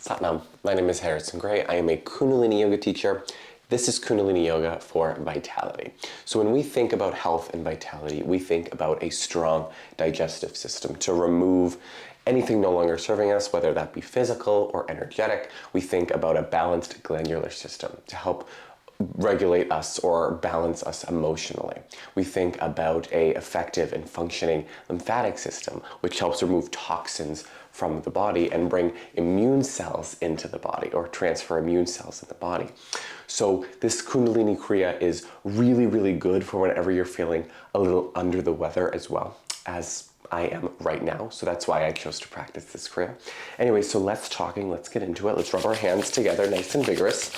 Satnam, my name is Harrison Gray. I am a Kundalini Yoga teacher. This is Kundalini Yoga for vitality. So when we think about health and vitality, we think about a strong digestive system to remove anything no longer serving us, whether that be physical or energetic. We think about a balanced glandular system to help regulate us or balance us emotionally. We think about a effective and functioning lymphatic system, which helps remove toxins from the body and bring immune cells into the body or transfer immune cells in the body. So this Kundalini Kriya is really, really good for whenever you're feeling a little under the weather as well, as I am right now. So that's why I chose to practice this Kriya. Anyway, so let's get into it. Let's rub our hands together nice and vigorous.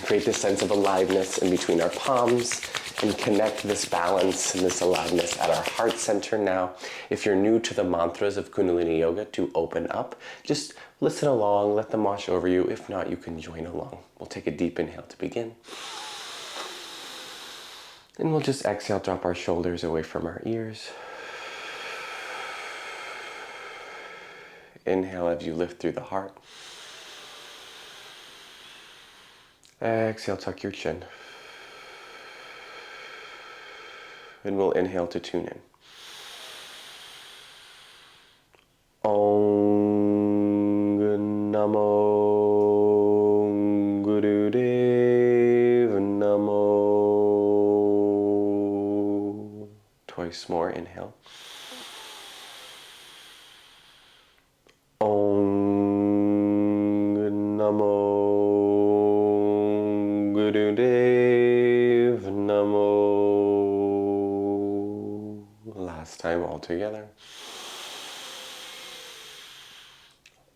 Create this sense of aliveness in between our palms and connect this balance and this aliveness at our heart center now. If you're new to the mantras of Kundalini Yoga, to open up, just listen along, let them wash over you. If not, you can join along. We'll take a deep inhale to begin. And we'll just exhale, drop our shoulders away from our ears. Inhale as you lift through the heart. Exhale, tuck your chin. And we'll inhale to tune in. Om Namo Gurudev Namo. Twice more, inhale. Om Namo Gurudev Namo. Last time all together.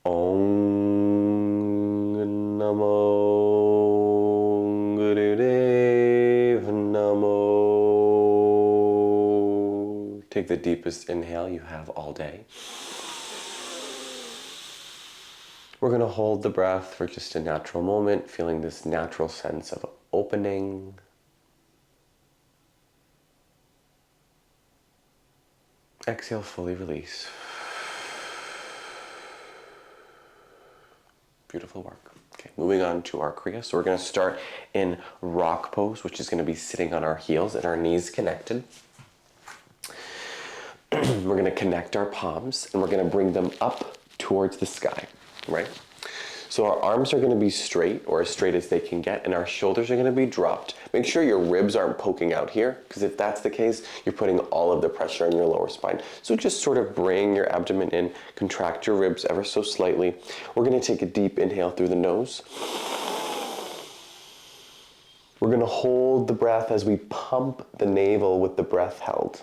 Om Namo Gurudev Namo. Take the deepest inhale you have all day. We're going to hold the breath for just a natural moment, feeling this natural sense of opening. Exhale, fully release. Beautiful work. Okay, moving on to our Kriya. So we're going to start in rock pose, which is going to be sitting on our heels and our knees connected. We're going to connect our palms and we're going to bring them up towards the sky, right? So our arms are going to be straight, or as straight as they can get, and our shoulders are going to be dropped. Make sure your ribs aren't poking out here, because if that's the case, you're putting all of the pressure on your lower spine. So just sort of bring your abdomen in, contract your ribs ever so slightly. We're going to take a deep inhale through the nose. We're going to hold the breath as we pump the navel with the breath held.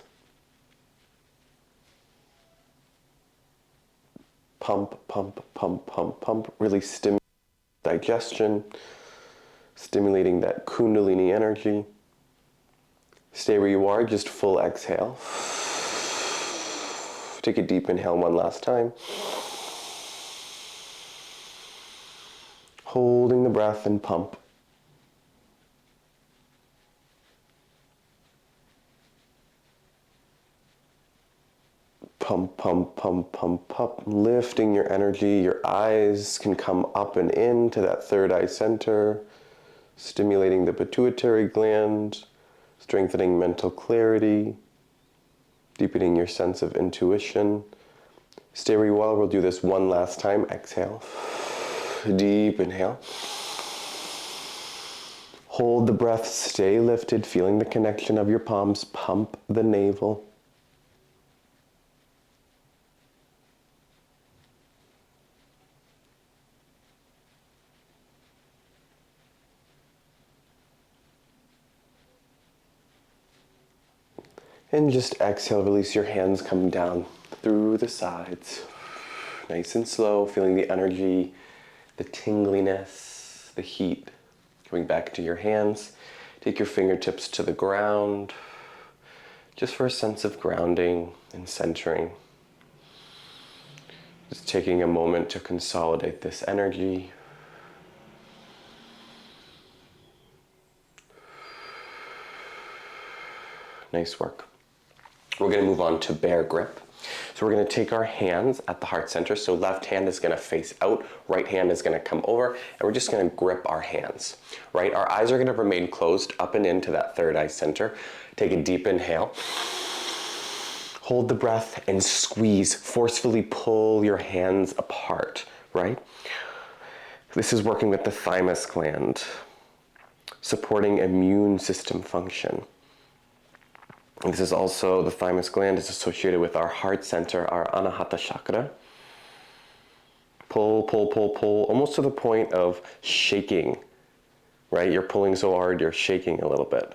Pump, pump, pump, pump, pump. Really stimulate digestion, stimulating that Kundalini energy. Stay where you are, just full exhale. Take a deep inhale one last time. Holding the breath and pump. Pump, pump, pump, pump, pump, lifting your energy. Your eyes can come up and in to that third eye center, stimulating the pituitary gland, strengthening mental clarity, deepening your sense of intuition. Stay where you are. We'll do this one last time. Exhale. Deep inhale. Hold the breath, stay lifted, feeling the connection of your palms. Pump the navel. And just exhale, release your hands, come down through the sides. Nice and slow, feeling the energy, the tingliness, the heat. Coming back to your hands. Take your fingertips to the ground, just for a sense of grounding and centering. Just taking a moment to consolidate this energy. Nice work. We're going to move on to bear grip. So we're going to take our hands at the heart center. So left hand is going to face out, right hand is going to come over, and we're just going to grip our hands, right? Our eyes are going to remain closed up and into that third eye center. Take a deep inhale. Hold the breath and squeeze. Forcefully pull your hands apart, right? This is working with the thymus gland, supporting immune system function. This is also, the thymus gland is associated with our heart center, our anahata chakra. Pull, pull, pull, pull, almost to the point of shaking, right? You're pulling so hard, you're shaking a little bit.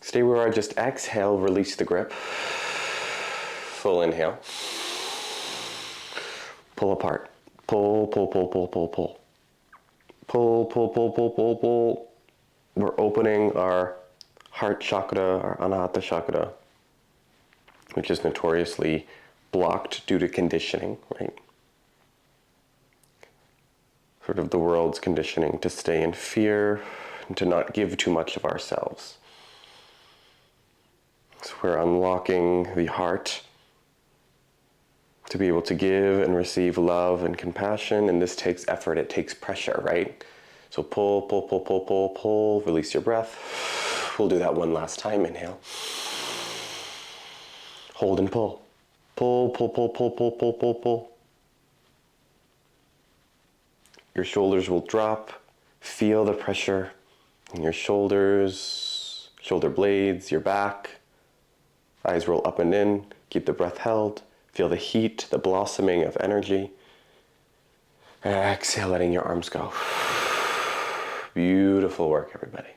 Stay where you are, just exhale, release the grip. Full inhale. Pull apart. Pull, pull, pull, pull, pull, pull. Pull, pull, pull, pull, pull, pull. We're opening our heart chakra, our anahata chakra, which is notoriously blocked due to conditioning, right? Sort of the world's conditioning to stay in fear and to not give too much of ourselves. So we're unlocking the heart to be able to give and receive love and compassion, and this takes effort, it takes pressure, right? So pull, pull, pull, pull, pull, pull, release your breath. We'll do that one last time, inhale. Hold and pull. Pull, pull, pull, pull, pull, pull, pull, pull. Your shoulders will drop. Feel the pressure in your shoulders, shoulder blades, your back. Eyes roll up and in. Keep the breath held. Feel the heat, the blossoming of energy. Exhale, letting your arms go. Beautiful work, everybody.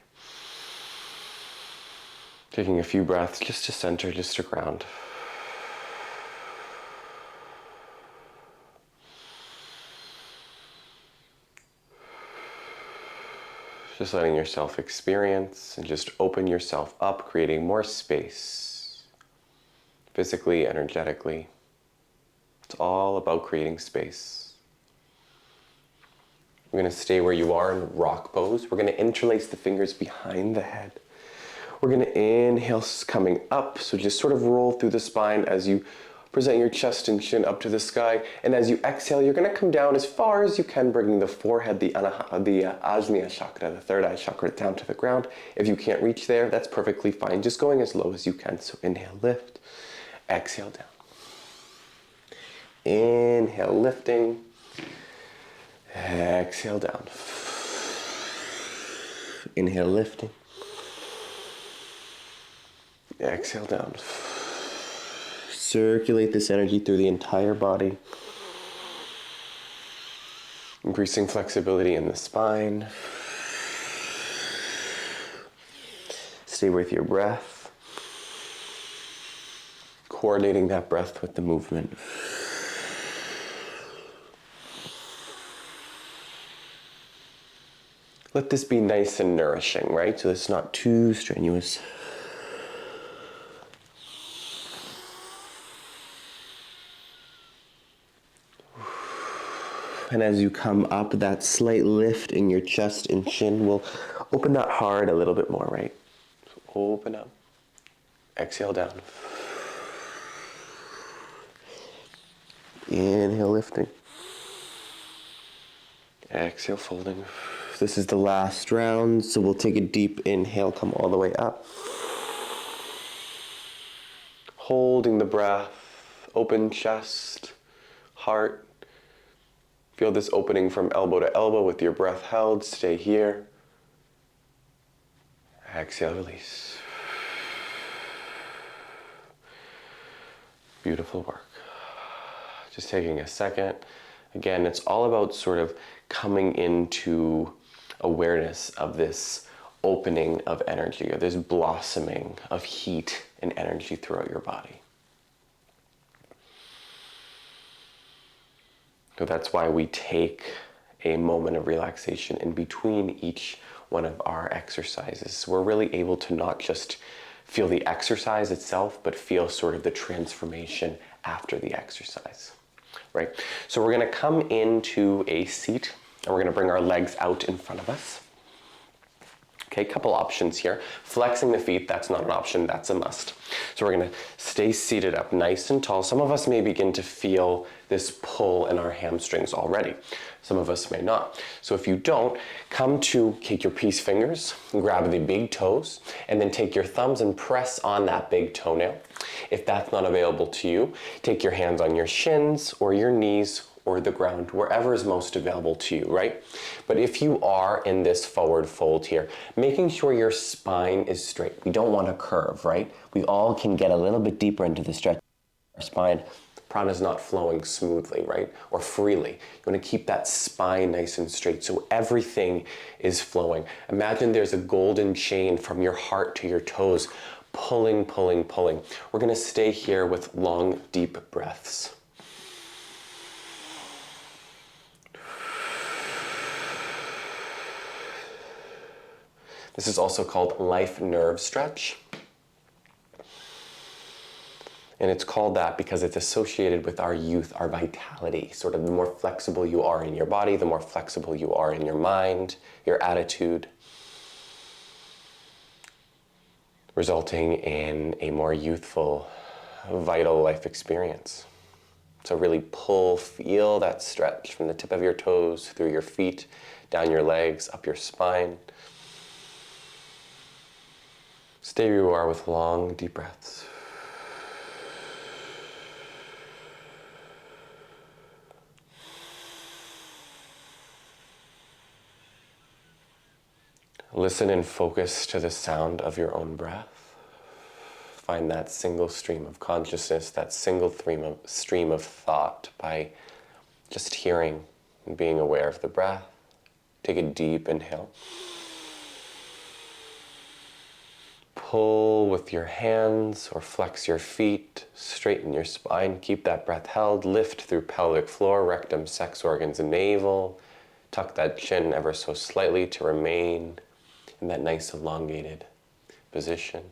Taking a few breaths just to center, just to ground. Just letting yourself experience and just open yourself up, creating more space, physically, energetically. It's all about creating space. We're going to stay where you are in rock pose. We're going to interlace the fingers behind the head. We're going to inhale, coming up. So just sort of roll through the spine as you present your chest and chin up to the sky. And as you exhale, you're going to come down as far as you can, bringing the forehead, the Ajna chakra, the third eye chakra, down to the ground. If you can't reach there, that's perfectly fine. Just going as low as you can. So inhale, lift. Exhale, down. Inhale, lifting. Exhale, down. Inhale, lifting. Exhale, down. Circulate this energy through the entire body. Increasing flexibility in the spine. Stay with your breath. Coordinating that breath with the movement. Let this be nice and nourishing, right? So it's not too strenuous. And as you come up, that slight lift in your chest and chin will open that heart a little bit more, right? So open up. Exhale, down. Inhale, lifting. Exhale, folding. This is the last round, so we'll take a deep inhale, come all the way up. Holding the breath, open chest, heart. Feel this opening from elbow to elbow with your breath held. Stay here. Exhale, release. Beautiful work. Just taking a second. Again, it's all about sort of coming into awareness of this opening of energy, or this blossoming of heat and energy throughout your body. So that's why we take a moment of relaxation in between each one of our exercises. We're really able to not just feel the exercise itself, but feel sort of the transformation after the exercise, right? So we're gonna come into a seat, and we're gonna bring our legs out in front of us. Okay, couple options here. Flexing the feet, that's not an option, that's a must. So we're gonna stay seated up nice and tall. Some of us may begin to feel this pull in our hamstrings already. Some of us may not. So if you don't, come to take your peace fingers, grab the big toes, and then take your thumbs and press on that big toenail. If that's not available to you, take your hands on your shins or your knees or the ground, wherever is most available to you, right? But if you are in this forward fold here, making sure your spine is straight. We don't want to curve, right? We all can get a little bit deeper into the stretch of our spine. Prana is not flowing smoothly, right? Or freely. You want to keep that spine nice and straight so everything is flowing. Imagine there's a golden chain from your heart to your toes, pulling, pulling, pulling. We're going to stay here with long, deep breaths. This is also called life nerve stretch. And it's called that because it's associated with our youth, our vitality. Sort of the more flexible you are in your body, the more flexible you are in your mind, your attitude, resulting in a more youthful, vital life experience. So really feel that stretch from the tip of your toes, through your feet, down your legs, up your spine. Stay where you are with long, deep breaths. Listen and focus to the sound of your own breath. Find that single stream of consciousness, that single stream of thought by just hearing and being aware of the breath. Take a deep inhale. Pull with your hands or flex your feet, straighten your spine, keep that breath held, lift through pelvic floor, rectum, sex organs, and navel. Tuck that chin ever so slightly to remain in that nice elongated position.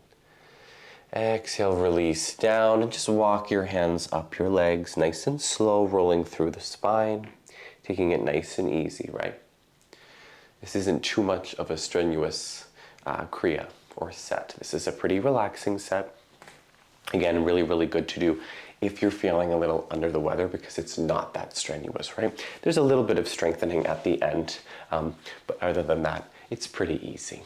Exhale, release down, and just walk your hands up your legs, nice and slow, rolling through the spine, taking it nice and easy, right? This isn't too much of a strenuous Kriya or set. This is a pretty relaxing set. Again, really, really good to do if you're feeling a little under the weather because it's not that strenuous, right? There's a little bit of strengthening at the end, but other than that, it's pretty easy.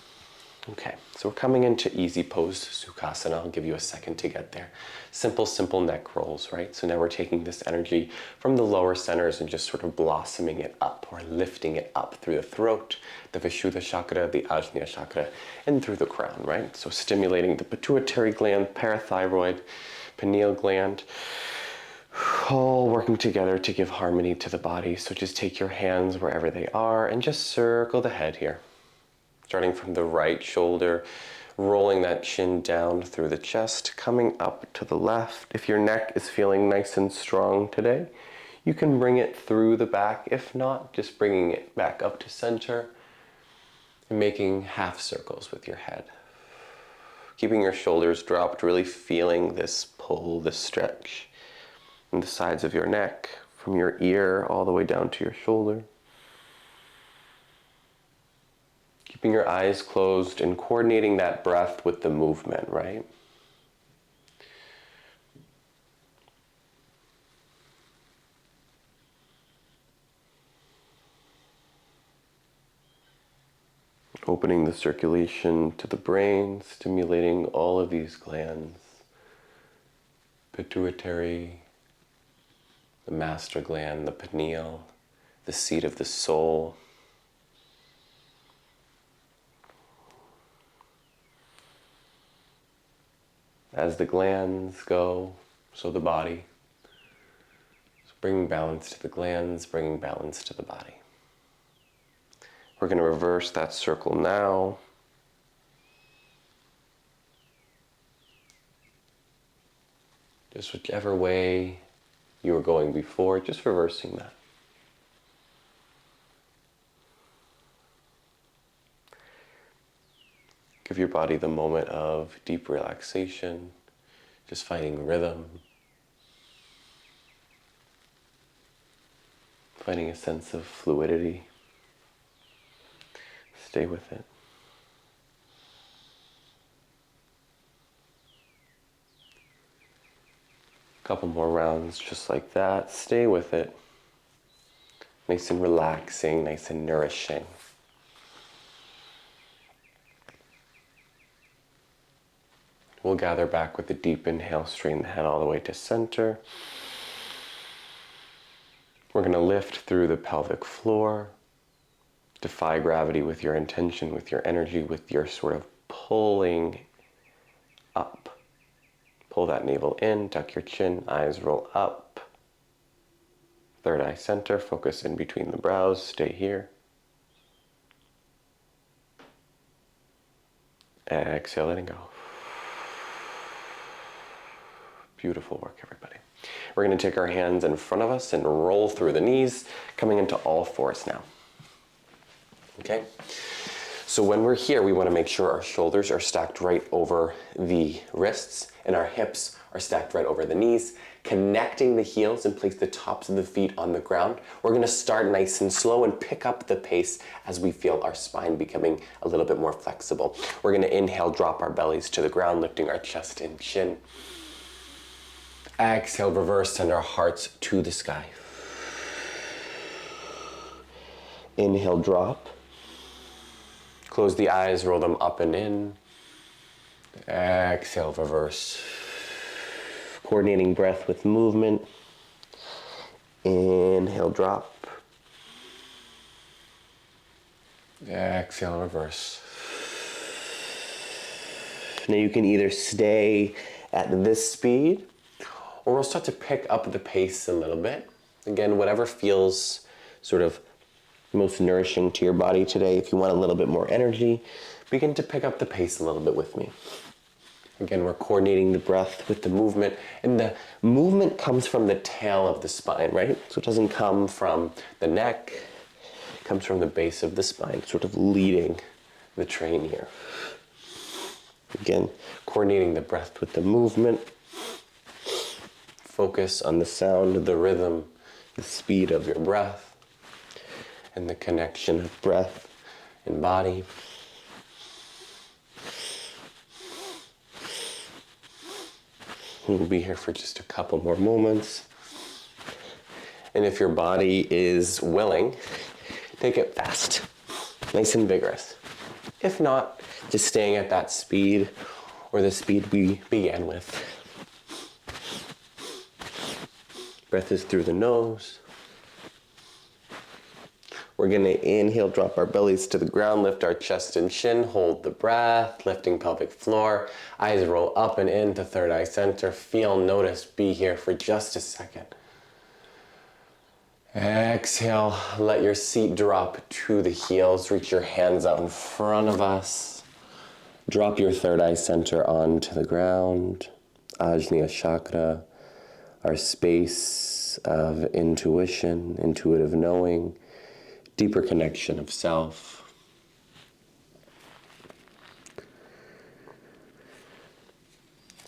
Okay, so we're coming into easy pose Sukhasana. I'll give you a second to get there. Simple, simple neck rolls, right? So now we're taking this energy from the lower centers and just sort of blossoming it up or lifting it up through the throat, the Vishuddha chakra, the Ajna chakra, and through the crown, right? So stimulating the pituitary gland, parathyroid, pineal gland, all working together to give harmony to the body. So just take your hands wherever they are and just circle the head here. Starting from the right shoulder, rolling that chin down through the chest, coming up to the left. If your neck is feeling nice and strong today, you can bring it through the back. If not, just bringing it back up to center and making half circles with your head. Keeping your shoulders dropped, really feeling this pull, this stretch in the sides of your neck, from your ear all the way down to your shoulder. Keeping your eyes closed and coordinating that breath with the movement, right? Opening the circulation to the brain, stimulating all of these glands. Pituitary, the master gland, the pineal, the seat of the soul. As the glands go, so the body. So bringing balance to the glands, bringing balance to the body. We're going to reverse that circle now. Just whichever way you were going before, just reversing that. Give your body the moment of deep relaxation, just finding rhythm, finding a sense of fluidity. Stay with it. Couple more rounds just like that. Stay with it. Nice and relaxing, nice and nourishing. We'll gather back with a deep inhale, straighten the head all the way to center. We're going to lift through the pelvic floor. Defy gravity with your intention, with your energy, with your sort of pulling up. Pull that navel in, tuck your chin, eyes roll up. Third eye center, focus in between the brows, stay here. Exhale, letting go. Beautiful work, everybody. We're going to take our hands in front of us and roll through the knees, coming into all fours now. Okay? So when we're here, we want to make sure our shoulders are stacked right over the wrists and our hips are stacked right over the knees, connecting the heels and place the tops of the feet on the ground. We're going to start nice and slow and pick up the pace as we feel our spine becoming a little bit more flexible. We're going to inhale, drop our bellies to the ground, lifting our chest and chin. Exhale, reverse, send our hearts to the sky. Inhale, drop. Close the eyes, roll them up and in. Exhale, reverse. Coordinating breath with movement. Inhale, drop. Exhale, reverse. Now you can either stay at this speed, or we'll start to pick up the pace a little bit. Again, whatever feels sort of most nourishing to your body today. If you want a little bit more energy, begin to pick up the pace a little bit with me. Again, we're coordinating the breath with the movement, and the movement comes from the tail of the spine, right? So it doesn't come from the neck, it comes from the base of the spine, sort of leading the train here. Again, coordinating the breath with the movement. Focus on the sound, the rhythm, the speed of your breath, and the connection of breath and body. We'll be here for just a couple more moments. And if your body is willing, take it fast, nice and vigorous. If not, just staying at that speed or the speed we began with. Breath is through the nose. We're going to inhale, drop our bellies to the ground, lift our chest and chin, hold the breath, lifting pelvic floor, eyes roll up and into third eye center. Feel, notice, be here for just a second. Exhale, let your seat drop to the heels, reach your hands out in front of us. Drop your third eye center onto the ground, Ajna chakra, our space of intuition, intuitive knowing, deeper connection of self.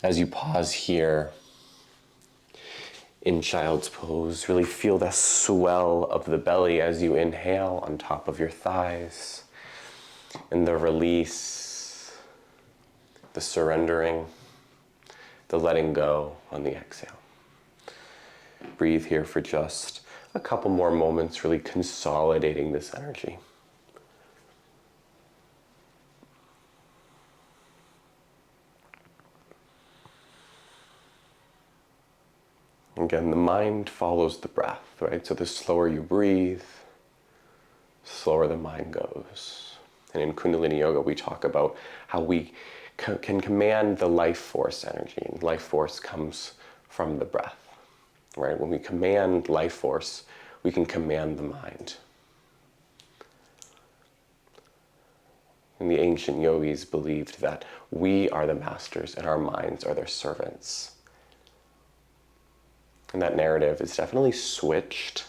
As you pause here in child's pose, really feel the swell of the belly as you inhale on top of your thighs, and the release, the surrendering, the letting go on the exhale. Breathe here for just a couple more moments, really consolidating this energy. Again, the mind follows the breath, right? So the slower you breathe, slower the mind goes. And in Kundalini Yoga, we talk about how we can command the life force energy, and life force comes from the breath. Right? When we command life force, we can command the mind. And the ancient yogis believed that we are the masters and our minds are their servants. And that narrative is definitely switched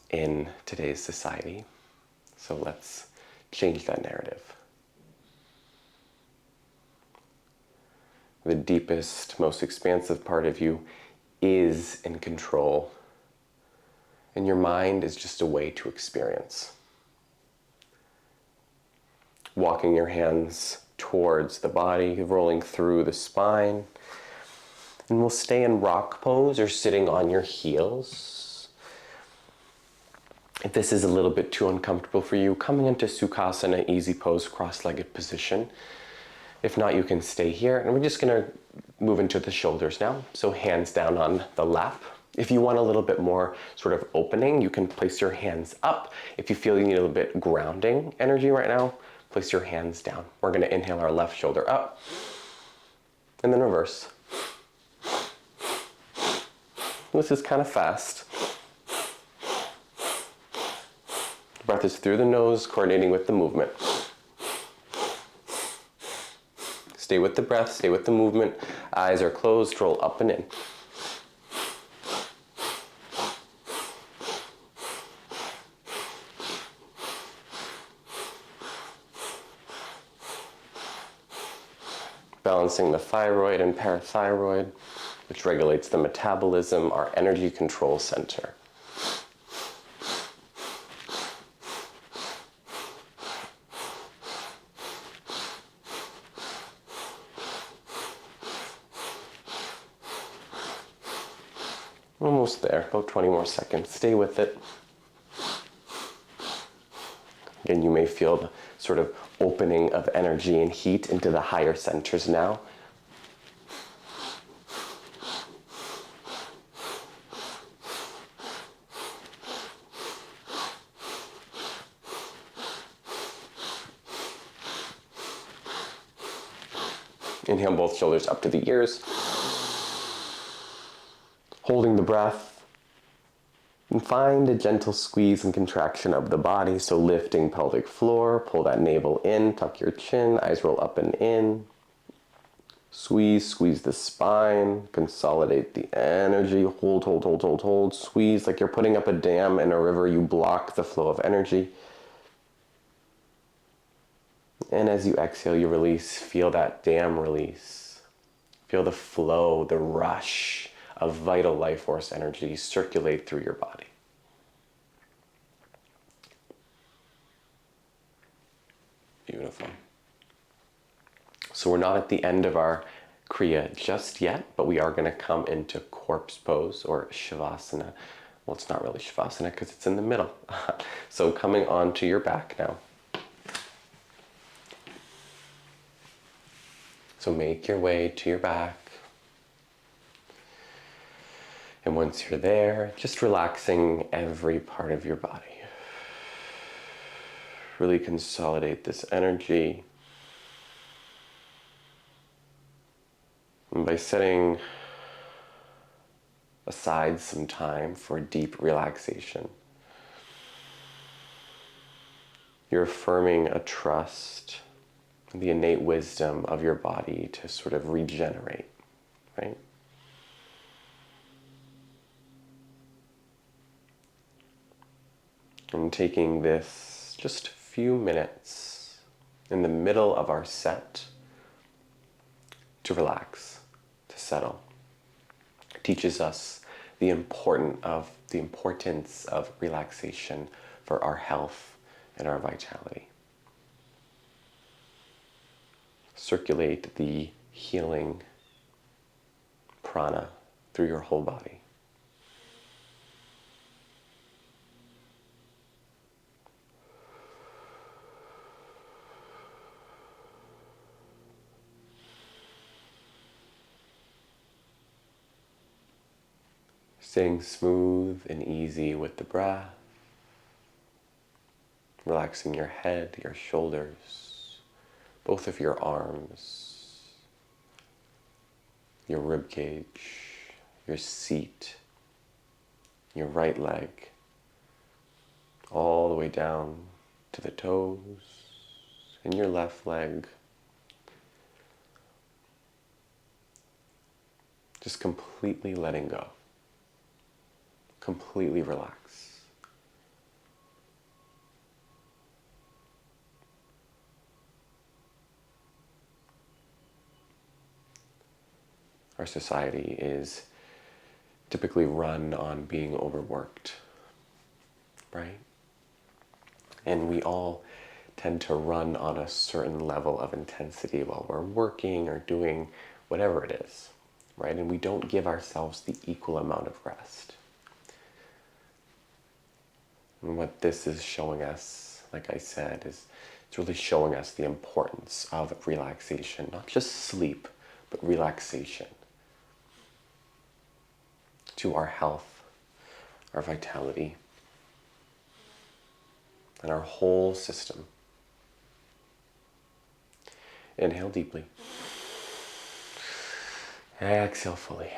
in today's society. So let's change that narrative. The deepest, most expansive part of you is in control, and your mind is just a way to experience. Walking your hands towards the body, rolling through the spine, And we'll stay in rock pose or sitting on your heels. If this is a little bit too uncomfortable for you, coming into Sukhasana, easy pose, cross-legged position. If not, you can stay here. And we're just gonna move into the shoulders now. So hands down on the lap. If you want a little bit more sort of opening, you can place your hands up. If you feel you need a little bit grounding energy right now, place your hands down. We're gonna inhale our left shoulder up, and then reverse. This is kind of fast. The breath is through the nose, coordinating with the movement. Stay with the breath, stay with the movement. Eyes are closed, roll up and in. Balancing the thyroid and parathyroid, which regulates the metabolism, our energy control center. Almost there, about 20 more seconds. Stay with it. Again, you may feel the sort of opening of energy and heat into the higher centers now. Inhale both shoulders up to the ears. Holding the breath, and find a gentle squeeze and contraction of the body. So lifting pelvic floor, pull that navel in, tuck your chin, eyes roll up and in. Squeeze the spine, consolidate the energy, hold. Squeeze like you're putting up a dam in a river, you block the flow of energy. And as you exhale, you release, feel that dam release. Feel the flow, the rush of vital life force energy circulate through your body. Beautiful. So we're not at the end of our Kriya just yet, but we are going to come into corpse pose or Shavasana. Well, it's not really Shavasana because it's in the middle. So coming onto your back now. So make your way to your back. And once you're there, just relaxing every part of your body. Really consolidate this energy. And by setting aside some time for deep relaxation, you're affirming a trust in the innate wisdom of your body to sort of regenerate, right? And taking this just a few minutes in the middle of our set to relax, to settle. It teaches us the importance of relaxation for our health and our vitality. Circulate the healing prana through your whole body. Staying smooth and easy with the breath. Relaxing your head, your shoulders, both of your arms, your rib cage, your seat, your right leg, all the way down to the toes, and your left leg. Just completely letting go. Completely relax. Our society is typically run on being overworked, right? And we all tend to run on a certain level of intensity while we're working or doing whatever it is. right? And we don't give ourselves the equal amount of rest. And what this is showing us, like I said, is it's really showing us the importance of relaxation, not just sleep, but relaxation to our health, our vitality, and our whole system. Inhale deeply. Exhale fully.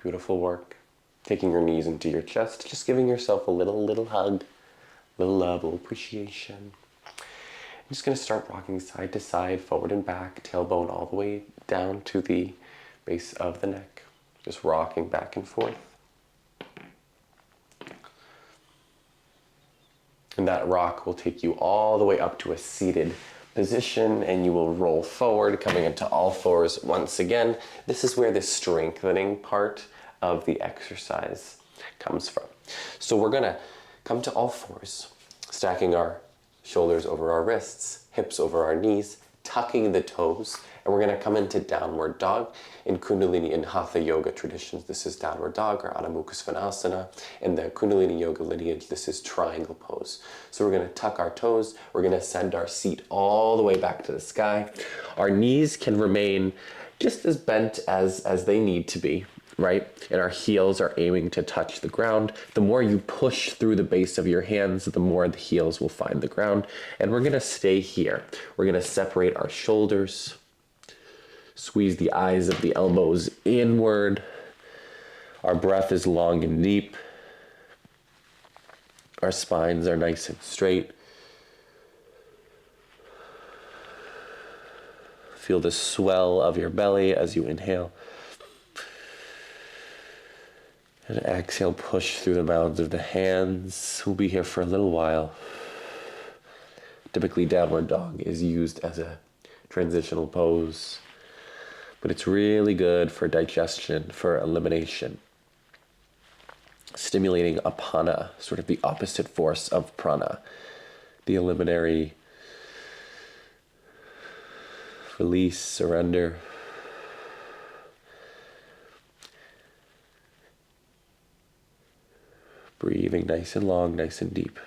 Beautiful work. Taking your knees into your chest, just giving yourself a little hug, little love, little appreciation. I'm just going to start rocking side to side, forward and back, tailbone all the way down to the base of the neck. Just rocking back and forth. And that rock will take you all the way up to a seated position, and you will roll forward, coming into all fours once again. This is where the strengthening part of the exercise comes from. So we're gonna come to all fours, stacking our shoulders over our wrists, hips over our knees, tucking the toes, and we're gonna come into downward dog. In Kundalini and Hatha yoga traditions, this is downward dog or Adho Mukha Svanasana. In the Kundalini yoga lineage, this is triangle pose. So we're gonna tuck our toes, we're gonna send our seat all the way back to the sky. Our knees can remain just as bent as they need to be, right? And our heels are aiming to touch the ground. The more you push through the base of your hands, the more the heels will find the ground. And we're gonna stay here. We're gonna separate our shoulders, squeeze the eyes of the elbows inward. Our breath is long and deep. Our spines are nice and straight. Feel the swell of your belly as you inhale. And exhale, push through the mounds of the hands. We'll be here for a little while. Typically, downward dog is used as a transitional pose, but it's really good for digestion, for elimination. Stimulating apana, sort of the opposite force of prana, the eliminatory release, surrender. Breathing nice and long, nice and deep.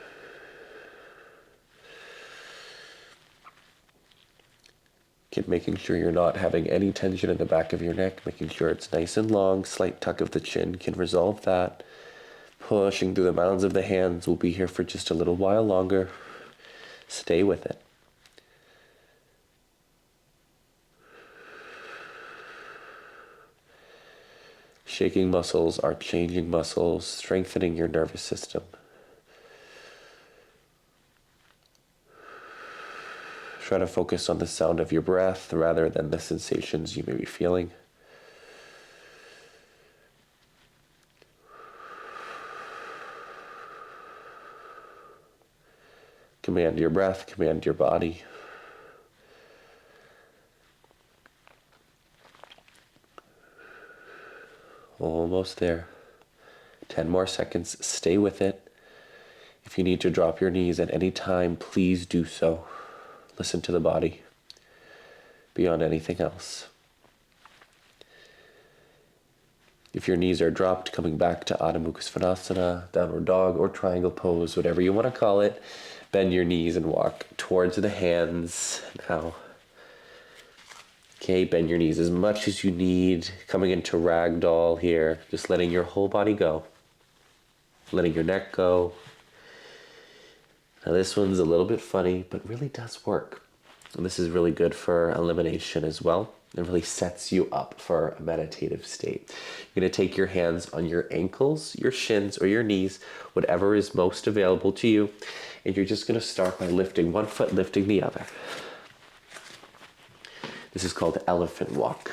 Keep making sure you're not having any tension in the back of your neck, making sure it's nice and long. Slight tuck of the chin can resolve that. Pushing through the mounds of the hands. We'll be here for just a little while longer. Stay with it. Shaking muscles are changing muscles, strengthening your nervous system. Try to focus on the sound of your breath rather than the sensations you may be feeling. Command your breath, command your body. Almost there. 10 more seconds. Stay with it. If you need to drop your knees at any time, please do so. Listen to the body beyond anything else. If your knees are dropped, coming back to Adho Mukha Svanasana, downward dog, or triangle pose, whatever you want to call it, bend your knees and walk towards the hands. Now, okay, bend your knees as much as you need. Coming into ragdoll here, just letting your whole body go. Letting your neck go. Now this one's a little bit funny, but really does work. And this is really good for elimination as well. It really sets you up for a meditative state. You're going to take your hands on your ankles, your shins, or your knees, whatever is most available to you. And you're just going to start by lifting one foot, lifting the other. This is called elephant walk.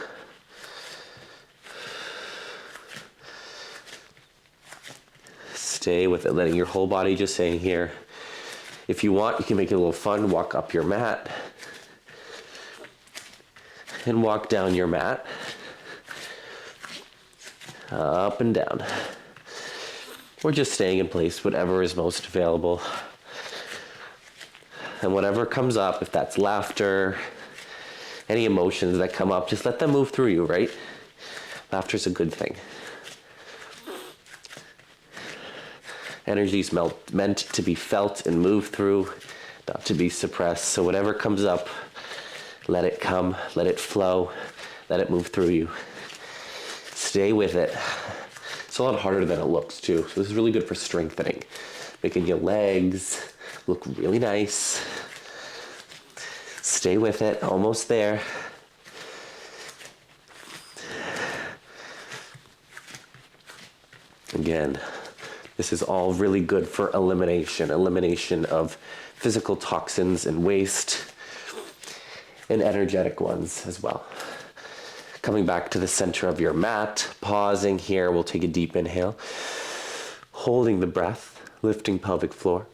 Stay with it, letting your whole body just stay here. If you want, you can make it a little fun. Walk up your mat and walk down your mat. Up and down. Or just staying in place, whatever is most available. And whatever comes up, if that's laughter, Any emotions that come up, just let them move through you, right? Laughter's a good thing. Energy's meant to be felt and moved through, not to be suppressed. So whatever comes up, let it come, let it flow, let it move through you. Stay with it. It's a lot harder than it looks too. So this is really good for strengthening, making your legs look really nice. Stay with it, almost there. Again, this is all really good for elimination of physical toxins and waste, and energetic ones as well. Coming back to the center of your mat, pausing here, we'll take a deep inhale, holding the breath, lifting pelvic floor.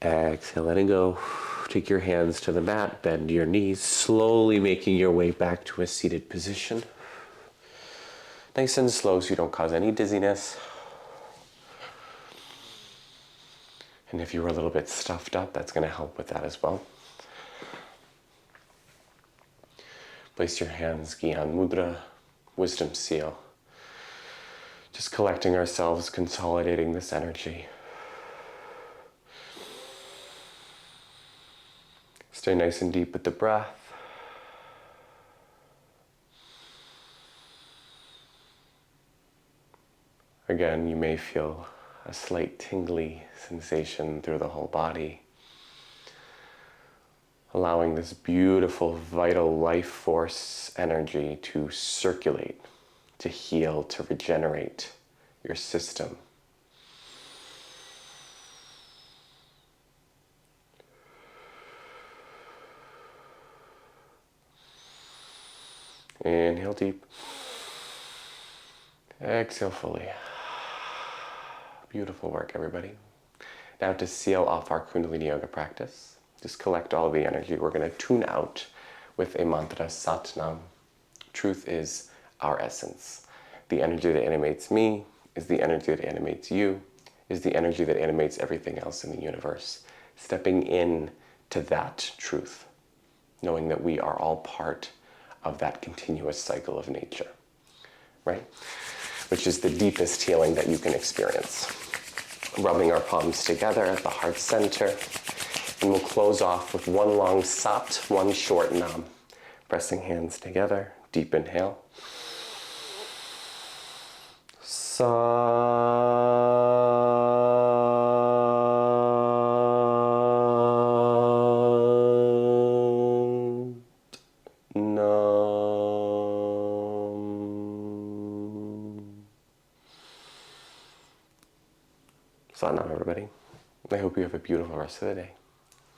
Exhale, letting go. Take your hands to the mat, bend your knees, slowly making your way back to a seated position. Nice and slow so you don't cause any dizziness. And if you were a little bit stuffed up, that's going to help with that as well. Place your hands, Gyan Mudra, Wisdom Seal. Just collecting ourselves, consolidating this energy. Stay nice and deep with the breath. Again, you may feel a slight tingly sensation through the whole body, allowing this beautiful, vital life force energy to circulate, to heal, to regenerate your system. Inhale deep. Exhale fully. Beautiful work, everybody. Now to seal off our Kundalini Yoga practice, just collect all of the energy. We're going to tune out with a mantra, Sat Nam. Truth is our essence. The energy that animates me is the energy that animates you, is the energy that animates everything else in the universe. Stepping in to that truth, knowing that we are all part of that continuous cycle of nature, right? Which is the deepest healing that you can experience. Rubbing our palms together at the heart center, and we'll close off with one long Sat, one short Nam. Pressing hands together, deep inhale. Sat Nam, everybody. I hope you have a beautiful rest of the day.